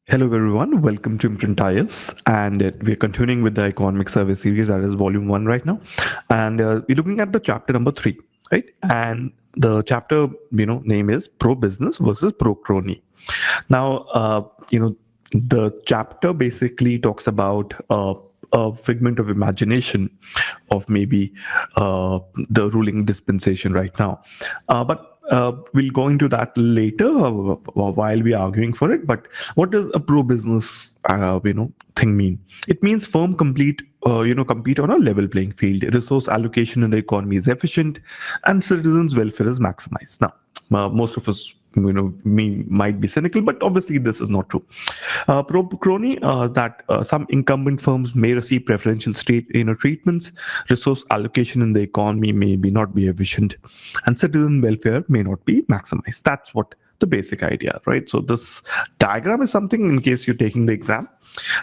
Hello everyone, welcome to IMPRINT and we're continuing with the economic survey series, that is volume 1 right now, and we're looking at the chapter number 3, right? And the chapter name is Pro Business versus Pro Crony. Now the chapter basically talks about a figment of imagination of maybe the ruling dispensation right now, but we'll go into that later while we're arguing for it. But what does a pro business thing mean? It means firm compete on a level playing field. Resource allocation in the economy is efficient, and citizens' welfare is maximized. Now, most of us might be cynical, but obviously this is not true. Pro crony that some incumbent firms may receive preferential state treatments, resource allocation in the economy may not be efficient, and citizen welfare may not be maximized. That's what the basic idea, right? So this diagram is something, in case you're taking the exam,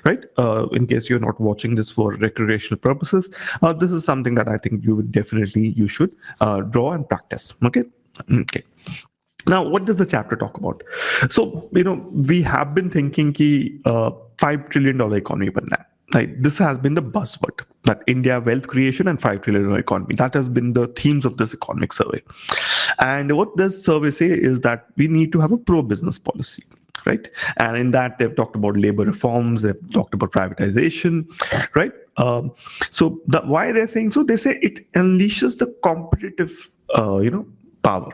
right? In case you're not watching this for recreational purposes, this is something that I think you should draw and practice. Okay. Now, what does the chapter talk about? So, we have been thinking ki $5 trillion economy banna hai. Right? This has been the buzzword, that India wealth creation and $5 trillion economy. That has been the themes of this economic survey. And what this survey say is that we need to have a pro-business policy, right? And in that, they've talked about labor reforms, they've talked about privatization, right? Why they're saying so? They say it unleashes the competitive, power.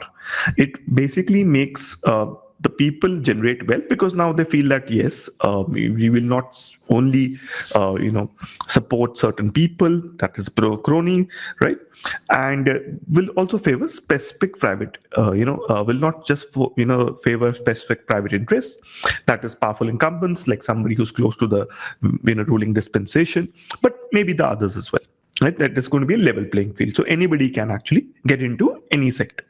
It basically makes the people generate wealth, because now they feel that yes, we will not only support certain people, that is pro crony, right? And will also favor specific private will not just favor specific private interests, that is powerful incumbents like somebody who's close to the ruling dispensation, but maybe the others as well, right? That is going to be a level playing field, so anybody can actually get into any sector.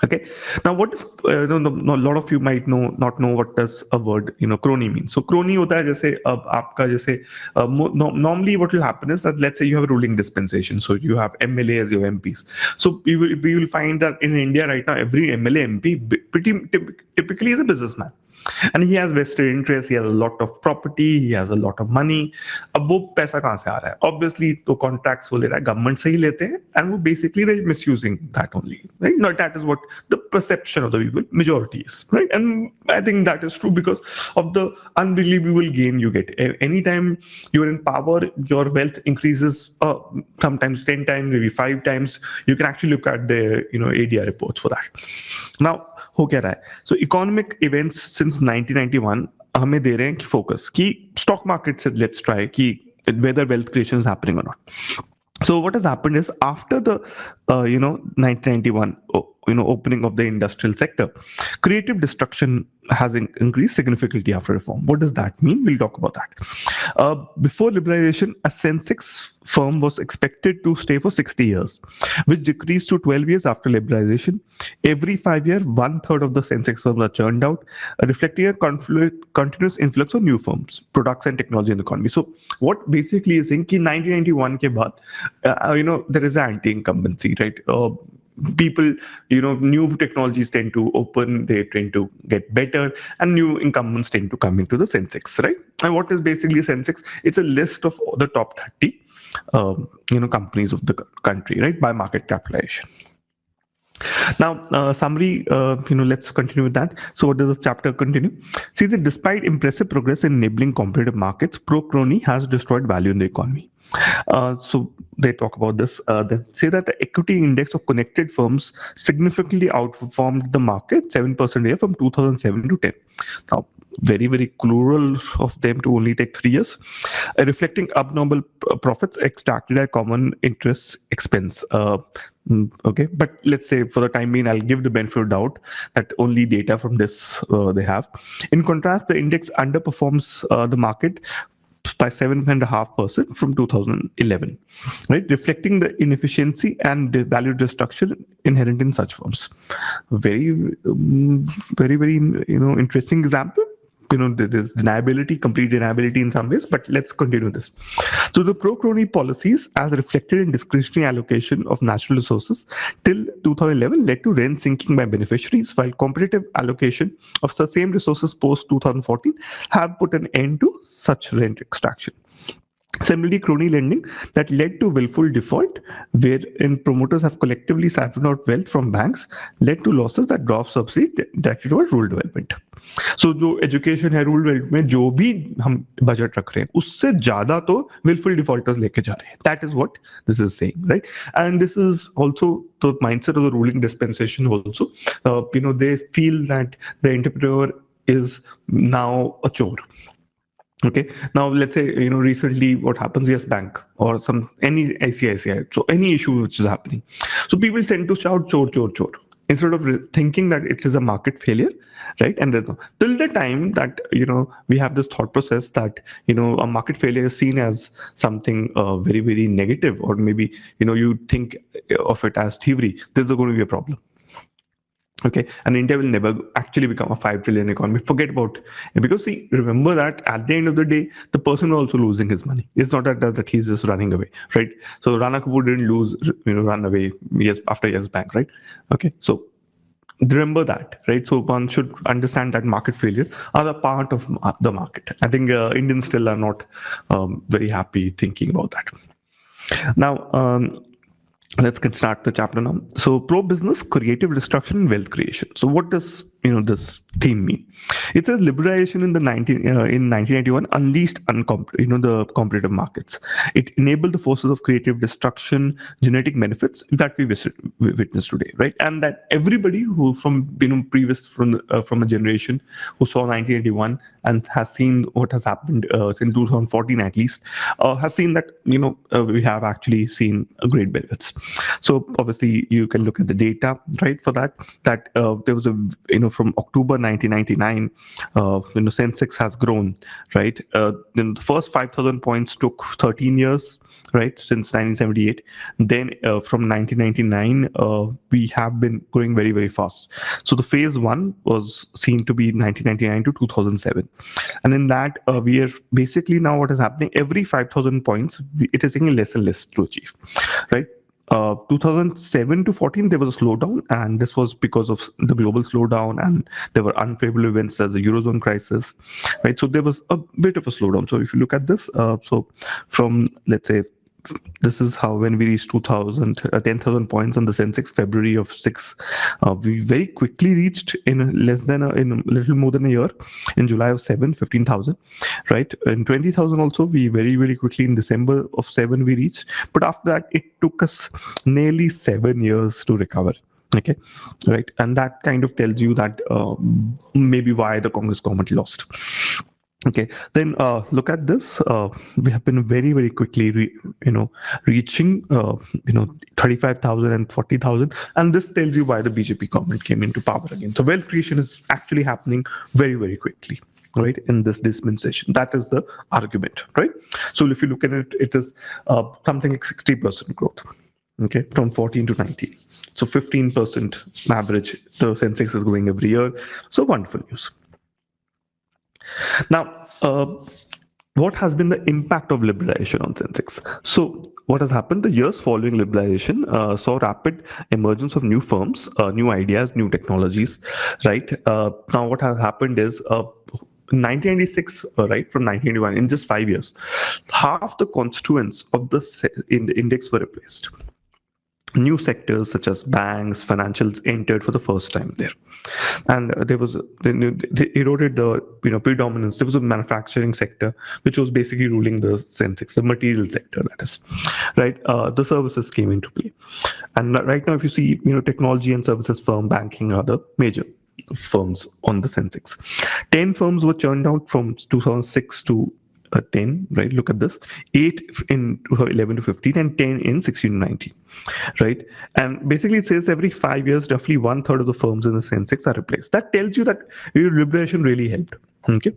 Okay. Now, what is a lot of you might not know what does a word crony mean. So crony hota hai jaise aapka jaise normally what will happen is that, let's say you have a ruling dispensation, so you have MLA as your MPs. So we will find that in India right now, every MLA MP typically is a businessman. And he has vested interest, he has a lot of property, he has a lot of money. अब वो पैसा कहाँ से आ रहा है? Obviously तो contracts वो ले रहा है, government से ही लेते हैं, and वो basically they're misusing that only, right? No, that is what the perception of the people majority is, right? And I think that is true because of the unbelievable gain you get. Anytime you're in power, your wealth increases sometimes 10 times, maybe 5 times. You can actually look at the ADA reports for that. Now, हो क्या रहा है? So economic events since 1991 हमें दे रहे हैं कि focus कि stock market से लेट्स ट्राई कि whether wealth creation is happening or not. So what has happened is, after the 1991 opening of the industrial sector, creative destruction has increased significantly after reform. What does that mean? We'll talk about that. Before liberalization, a Sensex firm was expected to stay for 60 years, which decreased to 12 years after liberalization. Every 5 years, 1/3 of the Sensex firms are churned out, reflecting a continuous influx of new firms, products, and technology in the economy. So what basically is saying कि 1991 के बाद, there is an anti-incumbency, right? People, new technologies tend to open, they tend to get better, and new incumbents tend to come into the Sensex, right? And what is basically Sensex? It's a list of the top 30 companies of the country, right, by market capitalization. Now, summary, let's continue with that. So what does the chapter continue? See that despite impressive progress in enabling competitive markets, pro crony has destroyed value in the economy. So they talk about this. They say that the equity index of connected firms significantly outperformed the market 7% a year from 2007 to 10. Now, very, very cruel of them to only take 3 years, reflecting abnormal profits extracted at common interest expense. Okay, but let's say for the time being, I'll give the benefit of doubt that only data from this they have. In contrast, the index underperforms the market by 7.5% from 2011, right? Reflecting the inefficiency and the value destruction inherent in such firms. Very, very, very, interesting example. there's deniability, complete deniability in some ways, but let's continue this. So the pro crony policies, as reflected in discretionary allocation of natural resources till 2011, led to rent sinking by beneficiaries, while competitive allocation of the same resources post 2014 have put an end to such rent extraction. Similarly, crony lending that led to willful default, wherein promoters have collectively siphoned out wealth from banks, led to losses that drove subsidy directed toward rural development. So जो education है rural development में जो भी हम budget रख रहे हैं उससे ज्यादा तो willful defaulters लेके जा रहे हैं. That is what this is saying, right? And this is also the mindset of the ruling dispensation also. They feel that the entrepreneur is now a chore. Okay, now let's say recently what happens, yes bank or any ICICI, so any issue which is happening, so people tend to shout chore chore chore instead of thinking that it is a market failure, right? And till the time that we have this thought process that a market failure is seen as something very very negative, or maybe you think of it as thievery, there's going to be a problem. Okay, and India will never actually become a 5 trillion economy. Forget about it. Because see, remember that at the end of the day, the person is also losing his money. It's not that he's just running away, right? So Rana Kapoor didn't run away after Yes Bank, right? Okay, so remember that, right? So one should understand that market failure are a part of the market. I think Indians still are not very happy thinking about that. Now, let's start the chapter now. So pro-business, creative destruction, and wealth creation. So what does this theme mean? It says liberalization in 1991 unleashed the competitive markets. It enabled the forces of creative destruction, genetic benefits that we witness today, right? And that everybody who from a generation who saw 1981 and has seen what has happened since 2014 at least, has seen that we have actually seen great benefits. So obviously you can look at the data, right, for that there was a from October 1999, Sensex has grown, right? The first 5,000 points took 13 years, right, since 1978. Then from 1999, we have been growing very, very fast. So the phase one was seen to be 1999 to 2007. And in that, we are basically now what is happening, every 5,000 points, it is taking less and less to achieve, right? 2007 to 14 there was a slowdown, and this was because of the global slowdown, and there were unfavorable events as the Eurozone crisis, right? So there was a bit of a slowdown. So if you look at this, so from, let's say, this is how when we reached 10,000 points on the Sensex, February of 6, we very quickly reached in a little more than a year, in July of 7, 15,000, right? In 20,000 also, we very, very quickly in December of 7 we reached, but after that it took us nearly 7 years to recover. Okay, right, and that kind of tells you that maybe why the Congress government lost. Okay, then look at this. We have been very, very quickly, reaching, 35,000 and 40,000, and this tells you why the BJP government came into power again. So wealth creation is actually happening very, very quickly, right, in this dispensation. That is the argument, right? So if you look at it, it is something like 60% growth. Okay, from 14 to 19. So 15% average. The Sensex is growing every year. So wonderful news. Now, what has been the impact of liberalization on Sensex? So what has happened? The years following liberalization saw rapid emergence of new firms, new ideas, new technologies, right? Now what has happened is 1996, right, from 1981, in just 5 years, half the constituents of the index were replaced. New sectors such as banks, financials entered for the first time there, and they eroded the predominance. There was a manufacturing sector which was basically ruling the Sensex, the material sector, that is, right. The services came into play, and right now if you see, technology and services firm, banking are the major firms on the Sensex. 10 firms were churned out from 2006 to 10, right? Look at this. 8 in 11 to 15 and 10 in 16 to 19, right? And basically it says every 5 years, roughly 1/3 of the firms in the Sensex are replaced. That tells you that liberation really helped. Okay,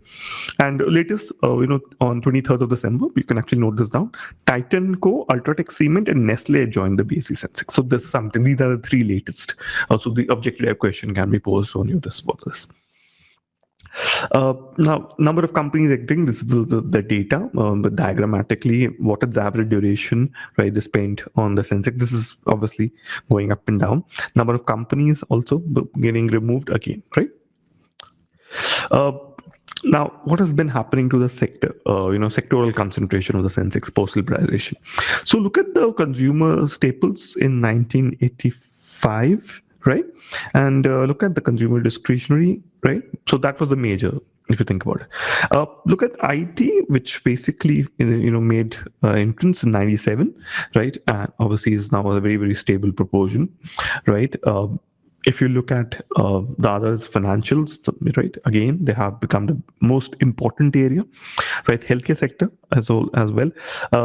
and latest, on 23rd of December, you can actually note this down. Titan Co, Ultratech Cement, and Nestle joined the BSE Sensex. So this is something. These are the 3 latest. Also, the objective question can be posed on you. This. Now, number of companies exiting, this is the data, but diagrammatically, what is the average duration, right, they spent on the Sensex. This is obviously going up and down. Number of companies also getting removed again, right? Now, what has been happening to the sector, sectoral concentration of the Sensex post-liberalization? So look at the consumer staples in 1985, right? And look at the consumer discretionary, right? So that was the major, if you think about it. Look at IT, which basically, made entrance in 97, right? And obviously is now a very, very stable proportion, right? If you look at the others, financials, right? Again, they have become the most important area, right? Healthcare sector as well.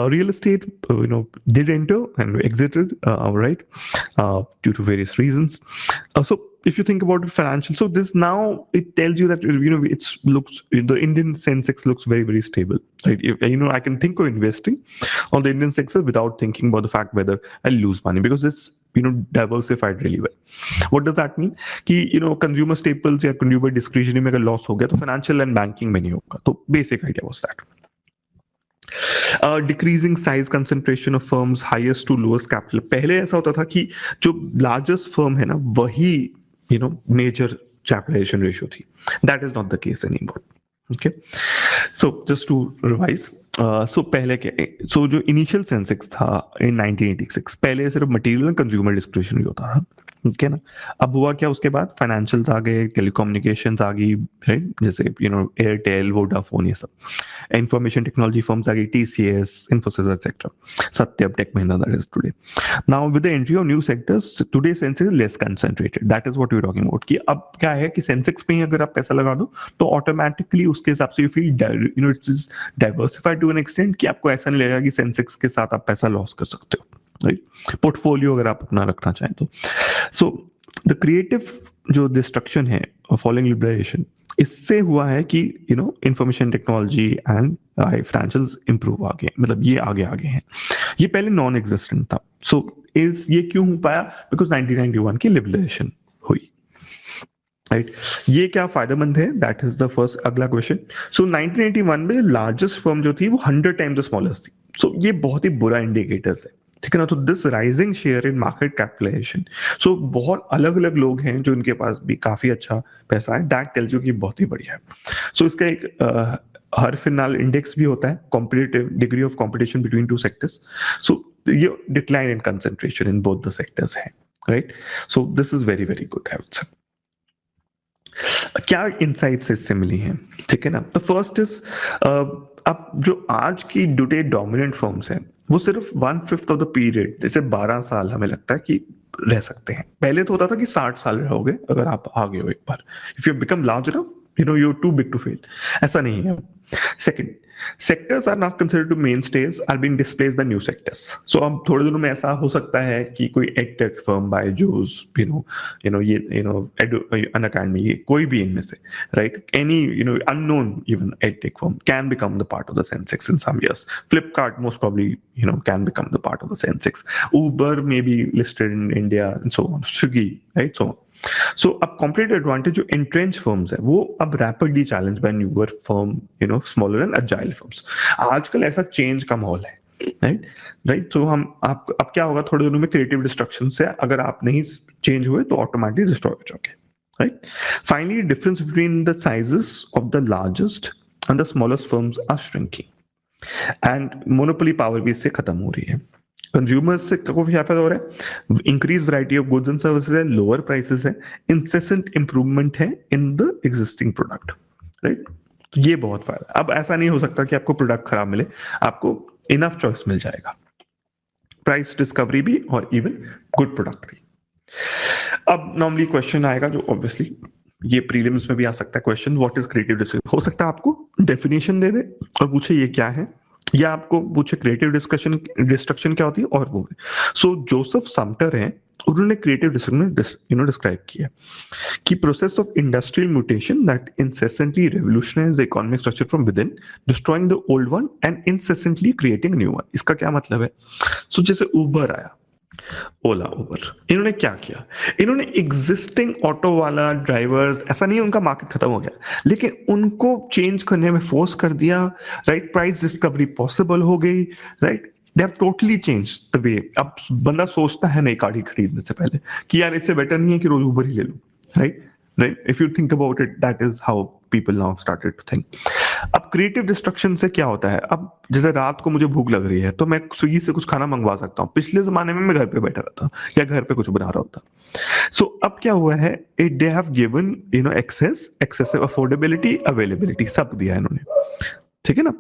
Real estate, did enter and exited, right? Due to various reasons. So if you think about it, financial. So this now it tells you that the Indian Sensex looks very, very stable, right? I can think of investing on the Indian sector without thinking about the fact whether I'll lose money, because it's diversified really well. What does that mean? कि consumer staples या consumer discretionary में अगर loss हो गया तो financial and banking में नहीं होगा. तो basic idea was that. Decreasing size concentration of firms, highest to lowest capital. पहले ऐसा होता था कि जो largest firm है ना वही major capitalization ratio थी. That is not the case anymore. Okay, so just to revise, so पहले क्या, so जो initial Sensex था in 1986, पहले सिर्फ material and consumer discretionary होता था, ठीक है ना. अब हुआ क्या, उसके बाद फाइनेंशियल्स आ गए, टेलीकम्युनिकेशंस आ गई, राइट, जैसे एयरटेल, वोडाफोन, ये सब इंफॉर्मेशन टेक्नोलॉजी फर्म्स आ गई, TCS, Infosys etcetera, Satyam, Tech Mahindra, that is today. Now with the entry of new sectors, today Sensex is less concentrated. That is what we are talking about, कि अब क्या है कि सेंसेक्स पे ही अगर आप पैसा लगा दो तो ऑटोमेटिकली उसके हिसाब से you feel it's is diversified to an extent कि आपको ऐसा नहीं लगेगा कि सेंसेक्स के साथ आप पैसा लॉस कर सकते हो, राइट, पोर्टफोलियो अगर आप अपना रखना चाहें तो. सो द क्रिएटिव जो डिस्ट्रक्शन है फॉलोइंग लिबरेशन, इससे हुआ है कि information technology and financials improve आ गए, मतलब ये आगे हैं. ये पहले नॉन एग्जिस्टेंट था. सो ये क्यों हो पाया? बिकॉज 1991 की लिबरेशन हुई, राइट. ये क्या फायदेमंद है? दैट इज द फर्स्ट, अगला क्वेश्चन. सो 1981 में लार्जेस्ट फर्म जो थी वो 100 टाइम द स्मॉलेस्ट थी. सो ये बहुत ही बुरा इंडिकेटर्स है, ठीक है ना. तो this rising share in market capitalisation, so बहुत अलग अलग लोग हैं जो इनके पास भी काफी अच्छा पैसा है, दैट टेल्स यू कि बहुत ही बढ़िया है. सो इसका एक हर फिनाल इंडेक्स भी होता है, competitive degree of competition between two sectors. So ये decline in concentration in both the sectors है, right. So this is very very good, I would say. क्या इनसाइट्स इससे मिली हैं, ठीक है ना. द फर्स्ट इज, अब जो आज की टुडे डोमिनेंट फर्म्स हैं वो सिर्फ 1/5 ऑफ द पीरियड, जैसे 12 साल हमें लगता है कि रह सकते हैं. पहले तो होता था कि 60 साल रहोगे अगर आप आ गए हो एक बार. If you become large enough, you're too big to fail. ऐसा नहीं है. Second, sectors are not considered to mainstays, are being displaced by new sectors. So अब थोड़े दिनों में ऐसा हो सकता है कि कोई edtech firm, Byju's, Unacademy, ये कोई भी इनमें से, right? Any unknown even edtech firm can become the part of the Sensex in some years. Flipkart most probably can become the part of the Sensex. Uber may be listed in India and so on. Swiggy, right? So on. So अब competitive advantage जो entrenched firms है वो अब rapidly challenged by newer firm, smaller and agile firms. आजकल ऐसा change का माहौल है, right. So अब क्या होगा, थोड़े दिनों में creative destruction से अगर आप नहीं change हुए तो automatically destroy हो जाओगे, right. Finally, difference between the sizes of the largest and the smallest firms are shrinking, and monopoly power भी इससे खत्म हो रही है. कंज्यूमर्स से काफी फायदा हो रहा है, increase variety of goods and services है, लोअर प्राइसेस है, इंसेसेंट इंप्रूवमेंट है in the existing product, right. तो ये बहुत फायदा. अब ऐसा नहीं हो सकता कि आपको प्रोडक्ट खराब मिले, आपको इनफ चॉइस मिल जाएगा, प्राइस डिस्कवरी भी और इवन गुड प्रोडक्ट भी. अब नॉर्मली क्वेश्चन आएगा जो ऑब्वियसली ये प्रीलिम्स में भी आ सकता है question, what is creative destruction. हो सकता है आपको डेफिनेशन दे दे और पूछे ये क्या है, या आपको पूछे क्रिएटिव डिस्ट्रक्शन क्या होती है और वो. सो जोसेफ समटर हैं, उन्होंने क्रिएटिव डिस्ट्रक्शन डिस्क्राइब किया कि process of industrial mutation that incessantly revolutionise the economic structure from with in, destroying the old one and incessantly creating new one. इसका क्या मतलब है? सो जैसे उबर आया, ओला उबर, इन्होंने क्या किया, इन्होंने एग्जिस्टिंग ऑटो वाला ड्राइवर्स, ऐसा नहीं उनका मार्केट खत्म हो गया, लेकिन उनको चेंज करने में फोर्स कर दिया, राइट, प्राइस डिस्कवरी पॉसिबल हो गई, right, they have totally change the way. अब बंदा सोचता है नई गाड़ी खरीदने से पहले कि यार इससे बेटर नहीं है कि रोज उबर ही ले लूं, right, right, if you think about it, that is how people now started to think. अब क्रिएटिव डिस्ट्रक्शन से क्या होता है, अब जैसे रात को मुझे भूख लग रही है तो मैं स्विगी से कुछ खाना मंगवा सकता हूँ, पिछले जमाने में मैं घर पे बैठा रहता या घर पे कुछ बना रहा होता। सो अब क्या हुआ है, it they have given access, excessive affordability, availability, सब दिया है इन्होंने, ठीक है ना।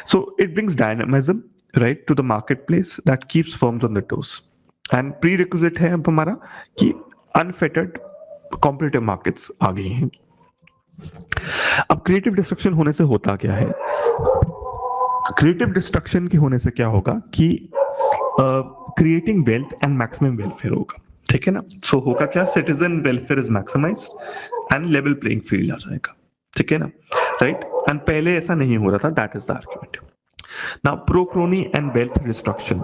So it brings dynamism, right, to the market place that keeps firms on the toes. And prerequisite है अब हमारा कि अनफेटर्ड कॉम्पिटिटिव मार्केट्स आ गई हैं। अब क्रिएटिव डिस्ट्रक्शन होने से होता क्या है, क्रिएटिव डिस्ट्रक्शन के होने से क्या होगा कि creating wealth and maximum welfare होगा, ठीक है ना। सो होगा क्या, citizen welfare is maximised and level playing field आ जाएगा, ठीक है ना, राइट। एंड पहले ऐसा नहीं हो रहा था, that is the argument. Now pro crony and wealth destruction.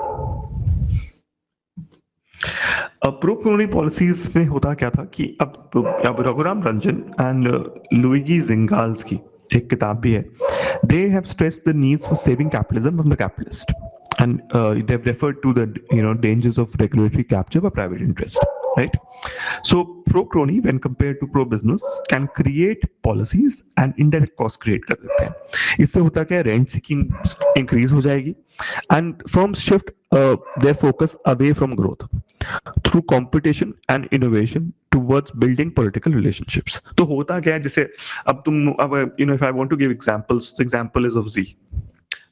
Pro crony policies में होता क्या था कि अब Raghuram Rajan and Luigi Zingales की एक किताब भी है, they have stressed the needs for saving capitalism from the capitalist, and they've referred to the dangers of regulatory capture by private interest, right? So pro crony when compared to pro business can create policies and indirect cost create कर देते हैं। इससे होता क्या है, rent seeking increase हो जाएगी and firms shift their focus away from growth through competition and innovation towards building political relationships। तो होता क्या है, जैसे अब तुम अब if I want to give examples, the example is of Z,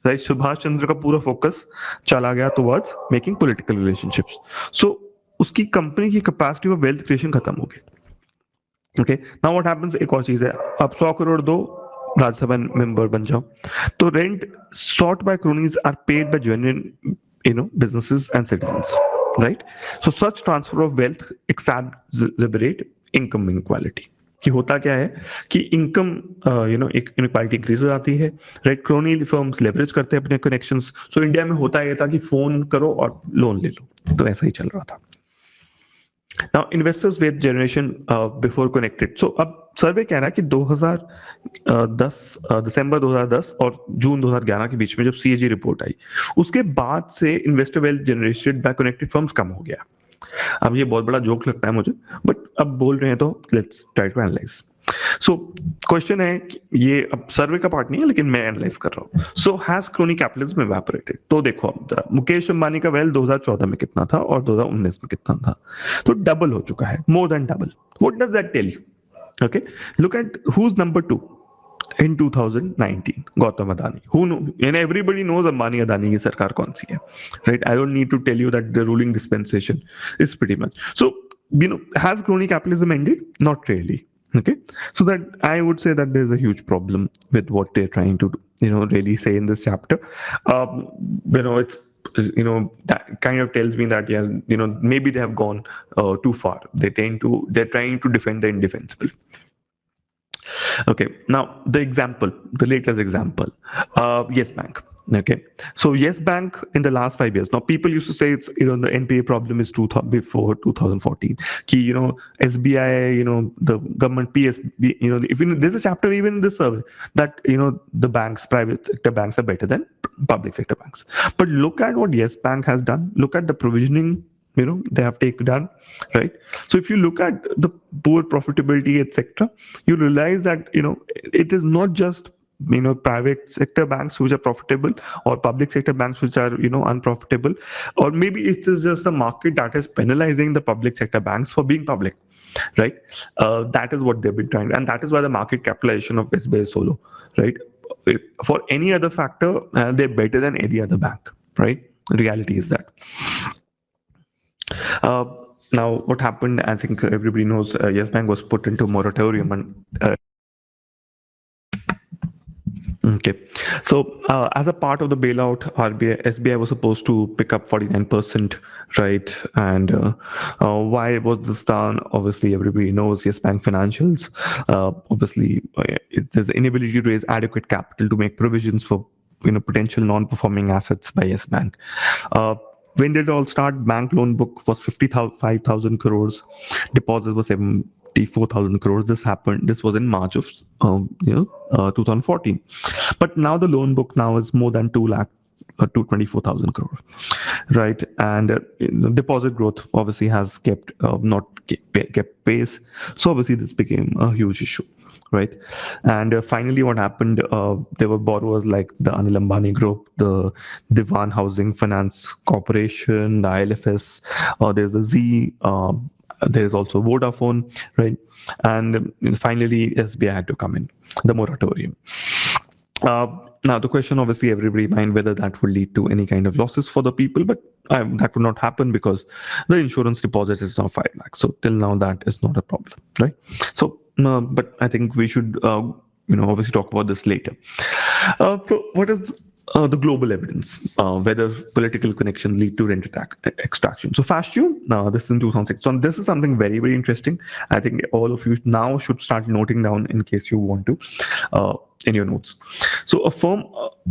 right? Subhash Chandra का पूरा फोकस चला गया towards making political relationships, so उसकी कंपनी की कैपेसिटी ऑफ वेल्थ क्रिएशन खत्म हो गई। ओके, नाउ व्हाट हैपेंस, एक और चीज है, अब 100 करोड़ दो, राज्यसभा मेंबर बन जाओ, तो rent sought by cronies are paid by genuine businesses and citizens, right? So such transfer of wealth exacerbate income inequality। कि होता क्या है कि इनकम एक इनक्वालिटी इंक्रीज हो जाती है, राइट। क्रोनी फर्म्स लेवरेज करते हैं अपने कनेक्शंस। सो इंडिया में होता ये था कि फोन करो और लोन ले लो, तो ऐसा ही चल रहा था। Now investors with generation before connected। So अब सर्वे कह रहा है कि 2010 दिसंबर 2010 और जून 2011 के बीच में जब सीएजी रिपोर्ट आई, उसके बाद से investor wealth generated by connected firms कम हो गया। अब ये बहुत बड़ा जोक लगता है मुझे, बट अब बोल रहे हैं तो let's try to analyse. So question है कि ये अब सर्वे का पार्ट नहीं है, लेकिन मैं एनालाइज कर रहा हूँ। So has crony capitalism evaporated. तो देखो अब जरा, मुकेश अंबानी का वेल्थ 2014 में कितना था और 2019 में कितना था, तो डबल हो चुका है, more than double. What does that tell you? Okay, look at whose number 2 in 2019, Gautam Adani, who know, and everybody knows Ambani Adani की सरकार कौन सी है, right? I don't need to tell you that the ruling dispensation is pretty much so, has crony capitalism ended? Not really. Okay, so that I would say that there's a huge problem with what they're trying to really say in this chapter. It's that kind of tells me that maybe they have gone too far. They're trying to defend the indefensible. Okay, now the latest example, Yes Bank. Okay, so Yes Bank in the last 5 years. Now people used to say it's the NPA problem is before 2014. Ki SBI, the government PSB, there's a chapter even in this survey that the banks, private sector banks are better than public sector banks. But look at what Yes Bank has done. Look at the provisioning they have done, right? So if you look at the poor profitability, etc., you realize that it is not just private sector banks which are profitable or public sector banks which are unprofitable, or maybe it is just the market that is penalizing the public sector banks for being public, right? That is what they've been trying, and that is why the market capitalization of SBI is so low, right? For any other factor, they're better than any other bank, right? The reality is that. Now, what happened? I think everybody knows. Yes Bank was put into moratorium, and okay. So, as a part of the bailout, SBI was supposed to pick up 49%, right? And why was this done? Obviously, everybody knows Yes Bank financials. Obviously, there's inability to raise adequate capital to make provisions for potential non-performing assets by Yes Bank. When did it all start? Bank loan book was 55,000 crores. Deposits was 74,000 crores. This was in March of 2014. But now the loan book now is more than 2 lakh to 24,000 crore, right? And deposit growth obviously has not kept pace. So obviously this became a huge issue, right? And finally, what happened? There were borrowers like the Anil Ambani Group, the Divan Housing Finance Corporation, the ILFS. There's the Z. There's also Vodafone, right? And finally, SBI had to come in, the moratorium. Now, the question obviously everybody mind whether that would lead to any kind of losses for the people, but that would not happen because the insurance deposit is now 5 lakhs. So till now, that is not a problem, right? So, but I think we should, obviously talk about this later. So what is the global evidence, whether political connection lead to rent extraction? So FASTU, this is in 2006. So this is something very, very interesting. I think all of you now should start noting down in case you want to in your notes. So a firm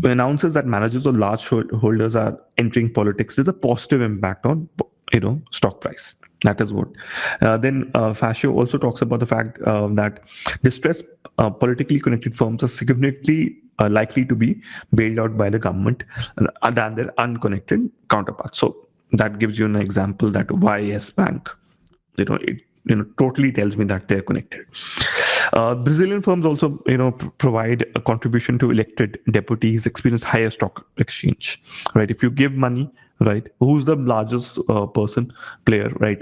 announces that managers or large holders are entering politics. There's a positive impact on stock price. That is what. Then FASTU also talks about the fact that distressed politically connected firms are significantly likely to be bailed out by the government than their unconnected counterparts. So that gives you an example that why Yes Bank, it totally tells me that they're connected. Brazilian firms also, provide a contribution to elected deputies, experience higher stock exchange, right? If you give money, right, who's the largest player, right?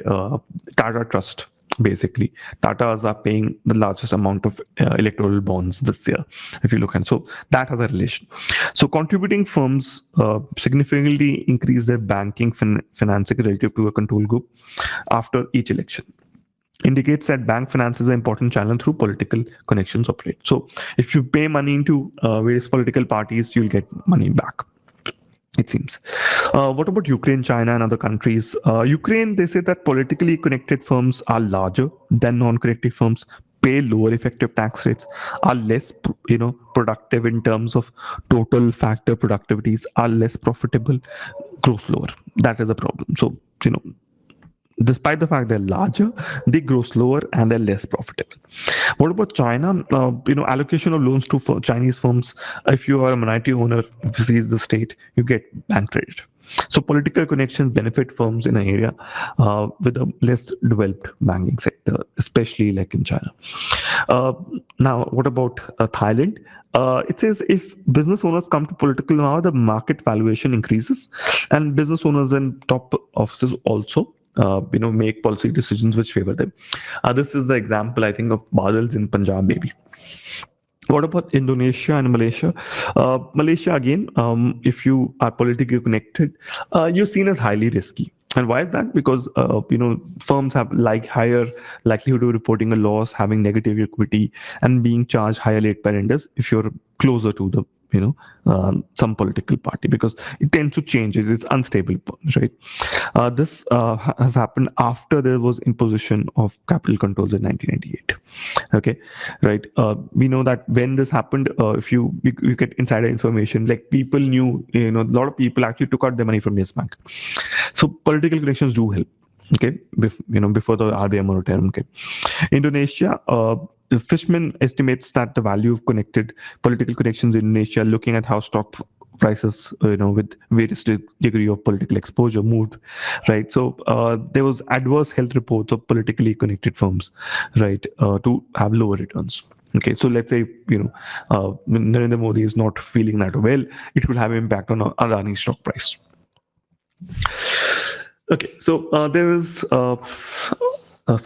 Tata Trust. Basically, Tatas are paying the largest amount of electoral bonds this year, if you look at. So that has a relation. So contributing firms significantly increase their banking financing relative to a control group after each election. Indicates that bank finance is an important channel through political connections operate. So if you pay money into various political parties, you'll get money back, it seems. What about Ukraine, China, and other countries? Ukraine, they say that politically connected firms are larger than non-connected firms, pay lower effective tax rates, are less, productive in terms of total factor productivities, are less profitable, grow slower. That is a problem. So, despite the fact they're larger, they grow slower and they're less profitable. What about China? Allocation of loans to Chinese firms. If you are a minority owner, obviously is the state, you get bank credit. So political connections benefit firms in an area with a less developed banking sector, especially like in China. Now, what about Thailand? It says if business owners come to political power, the market valuation increases, and business owners in top offices also make policy decisions which favor them. This is the example, I think, of Badals in Punjab, maybe. What about Indonesia and Malaysia? Malaysia, again, if you are politically connected, you're seen as highly risky. And why is that? Because, firms have higher likelihood of reporting a loss, having negative equity, and being charged higher late by lenders if you're closer to the some political party, because it tends to change. It's unstable, right? This has happened after there was imposition of capital controls in 1998. Okay, right? We know that when this happened, if you get insider information, like people knew, a lot of people actually took out their money from Yes Bank. So political connections do help. Okay, before the RBI moratorium. Okay, Indonesia. Fishman estimates that the value of connected political connections in Indonesia, looking at how stock prices, with various degree of political exposure moved, right? So there was adverse health reports of politically connected firms, right, to have lower returns. Okay, so let's say Narendra Modi is not feeling that well, it will have an impact on Adani stock price. Okay, so there is a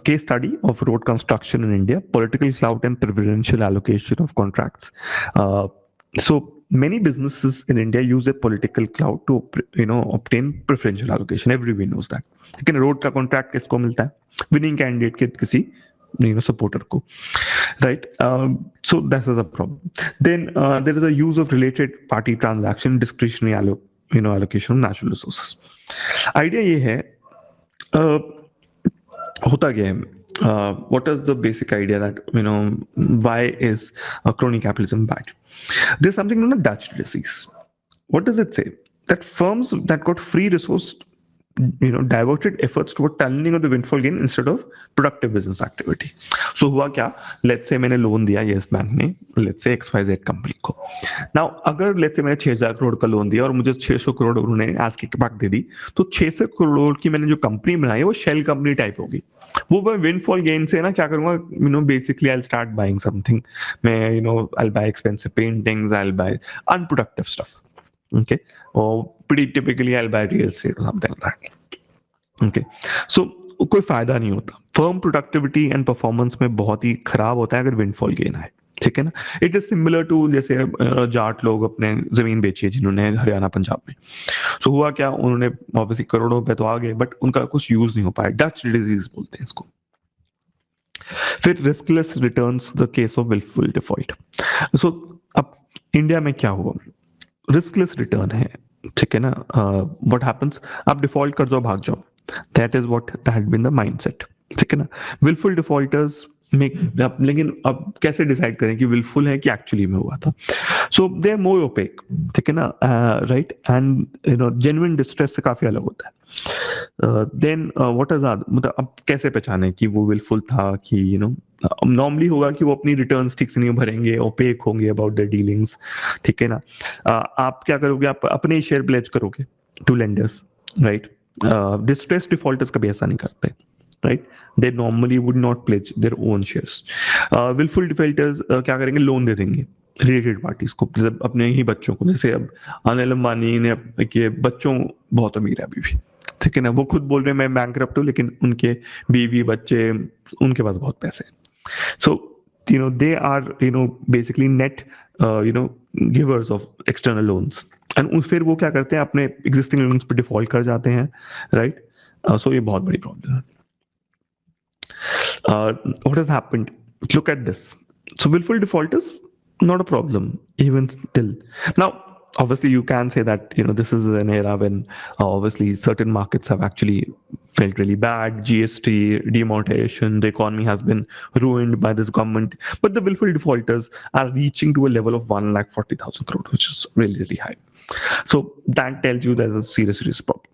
case study of road construction in India, political clout and preferential allocation of contracts. So many businesses in India use a political clout to obtain preferential allocation. Everybody knows that. लेकिन road का contract किसको मिलता है? Winning candidate के किसी supporter को, right? So this is a problem. Then there is a use of related party transaction, discretionary allocation of natural resources. Idea ये है, होता क्या है? What is the basic idea that why is crony capitalism bad? There's something known as Dutch disease. What does it say? That firms that got free resource diverted efforts toward tunneling of the windfall gain instead of productive business activity. So हुआ क्या, let's say मैंने loan दिया yes bank ने, let's say XYZ company को. Now अगर let's say मैंने 6,000 करोड़ का loan दिया और मुझे 600 करोड़ उन्होंने आज के बैक दे दी, तो 600 करोड़ की मैंने जो कंपनी बनाई है वो शेल कंपनी टाइप होगी. वो मैं विंडफॉल गेन से ना क्या करूंगा, basically I start buying something. मैं I buy expensive paintings, I buy unproductive stuff. Okay, or pretty typically I'll buy real estate or something like that. Okay, so कोई फायदा नहीं होता. फर्म प्रोडक्टिविटी एंड परफॉर्मेंस में बहुत ही खराब होता है अगर विंडफॉल गेन आए. ठीक है ना. इट इज सिमिलर टू जैसे जाट लोग अपने जमीन बेची है जिन्होंने हरियाणा पंजाब में. सो हुआ क्या, उन्होंने ऑब्वियसली करोड़ों रुपए तो आ गए बट उनका कुछ यूज नहीं हो पाया. डच डिजीज बोलते हैं इसको. फिर riskless returns the case of wilful default. So अब इंडिया में क्या हुआ, रिस्कलेस रिटर्न है. ठीक है ना. व्हाट हैपेंस, आप डिफॉल्ट कर जाओ, भाग जाओ. That is what had been the mindset. ठीक है ना. विलफुल डिफॉल्टर्स में लेकिन अब कैसे डिसाइड करें कि विलफुल है कि एक्चुअली में हुआ था. सो दे आर मोर ओपेक. ठीक है ना. राइट. एंड जेन्युइन डिस्ट्रेस से काफी अलग होता है. देन व्हाट इज मतलब अब कैसे पहचाने कि वो विलफुल था कि नॉर्मली होगा कि वो अपनी रिटर्न्स ठीक से नहीं भरेंगे, ओपेक होंगे अबाउट देयर डीलिंग्स. ठीक है ना. आप क्या करोगे, आप अपने शेयर प्लेज करोगे to lenders. Right. Distress defaulters कभी ऐसा नहीं करते. Right. They normally would not pledge their own shares. Wilful defaulters क्या करेंगे, लोन दे देंगे रिलेटेड पार्टीज को, अपने ही बच्चों को. जैसे अब अनिल अंबानी ने के बच्चों बहुत अमीर है अभी भी. ठीक है ना. वो खुद बोल रहे हैं मैं बैंकरप्ट हूं, लेकिन उनके बीवी बच्चे, उनके पास बहुत पैसे हैं. So, they are, basically net, givers of external loans. And फिर वो क्या करते हैं, अपने existing loans पे default कर जाते हैं, right? So ये बहुत बड़ी problem है. What has happened? Look at this. So willful default is not a problem, even still. Now, obviously you can say that this is an era when obviously certain markets have actually felt really bad. GST, demonetization, the economy has been ruined by this government, but the willful defaulters are reaching to a level of 1,40,000 crore, which is really, really high. So that tells you there's a serious problem.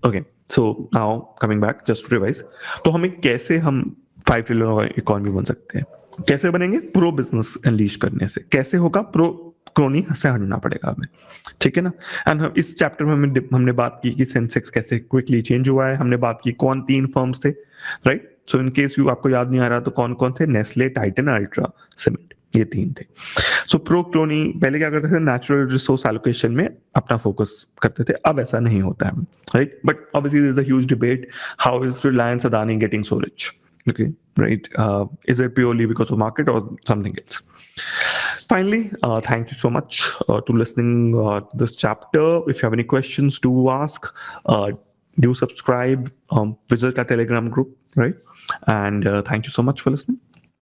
Okay, so now coming back, just to revise, तो हमें कैसे हम 5 trillion economy बन सकते हैं, कैसे बनेंगे, pro business unleash करने से. कैसे होगा, प्रो क्रोनी से हटना पड़ेगा हमें. ठीक है ना. एंड इस चैप्टर में हमने बात की कि सेंसेक्स कैसे क्विकली चेंज हुआ है. हमने बात की कौन 3 फर्म्स थे. Right. So in case you आपको याद नहीं आ रहा तो कौन कौन थे, नेस्ले, टाइटन, अल्ट्रा, सीमेंट, ये 3 थे. सो प्रो क्रोनी पहले क्या करते थे, नेचुरल रिसोर्स एलोकेशन में अपना फोकस करते थे. अब ऐसा नहीं होता है. Right. But obviously there is a huge debate, how is Reliance Adani getting so rich. Okay, right. Is it purely because of market or something else? Finally, thank you so much to listening this chapter. If you have any questions, do ask. Do subscribe. Visit our Telegram group, right? And thank you so much for listening.